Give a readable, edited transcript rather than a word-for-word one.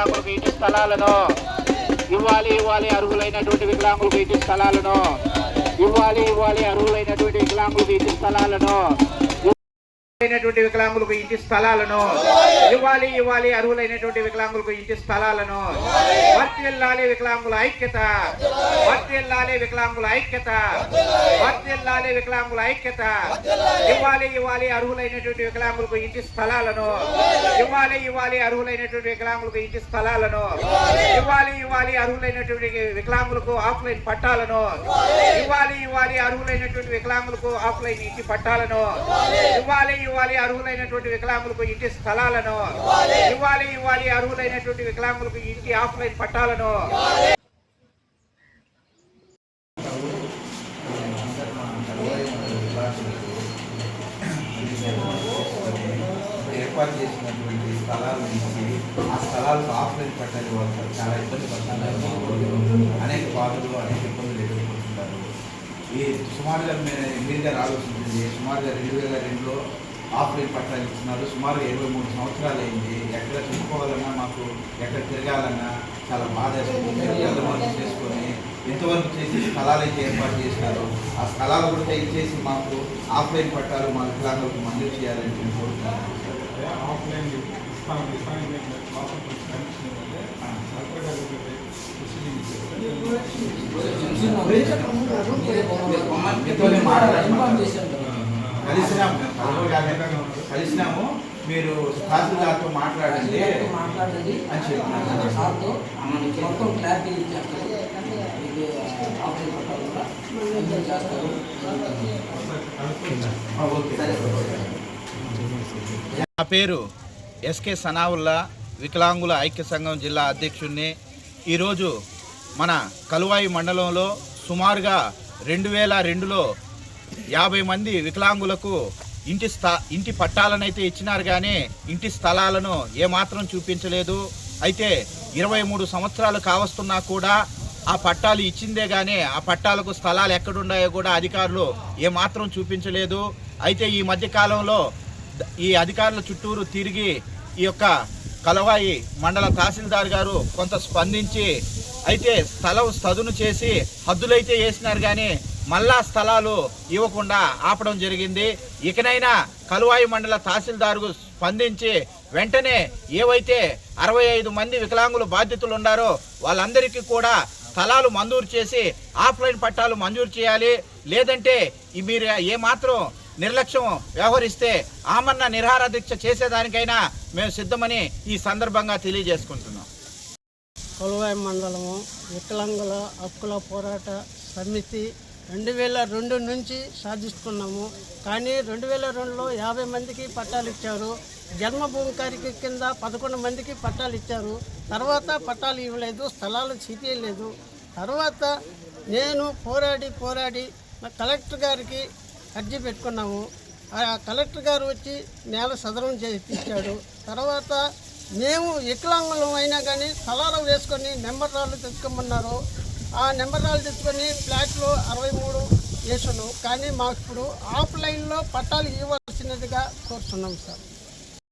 వికలాంగులకు ఇంటి స్థలాలను ఇవ్వాలి అర్హులైనటువంటి వికలాంగులకు ఇంటి స్థలాలను ఇవ్వాలి అర్హులైనటువంటి వికలాంగులకు ఇంటి స్థలాలను వికలాంగులకు ఇంటి స్థలాలను ఇవ్వాలి అర్హులైనటువంటి వికలాంగులకు ఇంటి స్థలాలను వర్ధిల్లాలి వికలాంగుల ఐక్యత ఇవ్వాలి అర్హులైనటువంటి వికలాంగులకు ఇంటి స్థలాలను ఇవ్వాలి అర్హులైనటువంటి వికలాంగులకు ఇంటి స్థలాలను ఇవ్వాలి అర్హులైనటువంటి వికలాంగులకు ఆఫ్లైన్ పట్టాలను ఇవ్వాలి అర్హులైనటువంటి వికలాంగులకు ఆఫ్లైన్ ఇంటి పట్టాలను ఇవ్వాలి అర్హులైనటువంటి వికలాంగులకు ఇంటి స్థలాలను ఇవ్వాలి అర్హులైనటువంటి వికలాంగులకు ఇంటి ఆఫ్లైన్ పట్టాలను ఏర్పాటు చేసినటువంటి స్థలాల నుంచి ఆ స్థలాలకు ఆఫ్లైన్ పట్టాలి వాళ్ళు చాలా ఇబ్బంది పడుతున్నారు. అనేక బాధలు అనేక ఇబ్బందులు ఎదుర్కొంటున్నారు. ఈ సుమారుగా మీరు గారు ఆలోచించింది సుమారుగా 2002లో ఆఫ్లైన్ పట్టాలు ఇస్తున్నారు. సుమారుగా 23 సంవత్సరాలు అయింది. ఎక్కడ చూసుకోవాలన్నా మాకు ఎక్కడ తిరగాలన్నా చాలా బాధ చేసుకొని ఎంతవరకు చేసి స్థలాలు అయితే ఏర్పాటు చేసినారు. ఆ స్థలాలు కూడా ఇచ్చేసి మాకు ఆఫ్లైన్ పట్టాలు మా వికలాంగులకు మంజూరు చేయాలని నేను కోరుతున్నాను. కలిసినాము మీరు తహసీల్దార్తో మాట్లాడండి అని చెప్పినారు. నా పేరు ఎస్కే సనావుల్లా, వికలాంగుల ఐక్య సంఘం జిల్లా అధ్యక్షుడిని. ఈరోజు మన కలువాయి మండలంలో సుమారుగా 2002లో 50 మంది వికలాంగులకు ఇంటి పట్టాలనైతే ఇచ్చినారు, కానీ ఇంటి స్థలాలను ఏమాత్రం చూపించలేదు. అయితే 23 సంవత్సరాలు కావస్తున్నా కూడా ఆ పట్టాలు ఇచ్చిందే కానీ ఆ పట్టాలకు స్థలాలు ఎక్కడున్నాయో కూడా అధికారులు ఏమాత్రం చూపించలేదు. అయితే ఈ మధ్యకాలంలో ఈ అధికారుల చుట్టూరు తిరిగి ఈ యొక్క కలవాయి మండల తహసీల్దార్ గారు కొంత స్పందించి అయితే స్థలం సదును చేసి హద్దులైతే వేసినారు, కానీ మళ్ళా స్థలాలు ఇవ్వకుండా ఆపడం జరిగింది. ఇకనైనా కలువాయి మండల తహసీల్దార్కు స్పందించి వెంటనే ఏవైతే 65 మంది వికలాంగులు బాధితులు ఉన్నారో వాళ్ళందరికీ కూడా స్థలాలు మంజూరు చేసి ఆఫ్లైన్ పట్టాలు మంజూరు చేయాలి. లేదంటే మీరు ఏమాత్రం నిర్లక్ష్యం వ్యవహరిస్తే ఆమరణ నిరాహార దీక్ష చేసేదానికైనా మేము సిద్ధమని ఈ సందర్భంగా తెలియజేసుకుంటున్నాం. కలువాయి మండలము వికలాంగుల హక్కుల పోరాట సమితి 2002 నుంచి సాధిస్తున్నాము. కానీ 2002లో 50 మందికి పట్టాలు ఇచ్చారు. జన్మభూమి కార్యక్రమం కింద 11 మందికి పట్టాలు ఇచ్చారు. తర్వాత పట్టాలు ఇవ్వలేదు, స్థలాలు చూపించలేదు. తర్వాత నేను పోరాడి కలెక్టర్ గారికి అర్జీ పెట్టుకున్నాము. ఆ కలెక్టర్ గారు వచ్చి నేల సదరం చేయించాడు. తర్వాత మేము వికలాంగులం అయినా కానీ స్థలాలు వేసుకొని నెంబర్ రాళ్ళు తెచ్చుకోమన్నారు. ఆ నెంబర్ రాళ్ళు తెచ్చుకొని ఫ్లాట్లో 63 వేసాను. కానీ మాకు ఇప్పుడు ఆఫ్లైన్లో పట్టాలు ఇవ్వాల్సినదిగా కోరుతున్నాం సార్.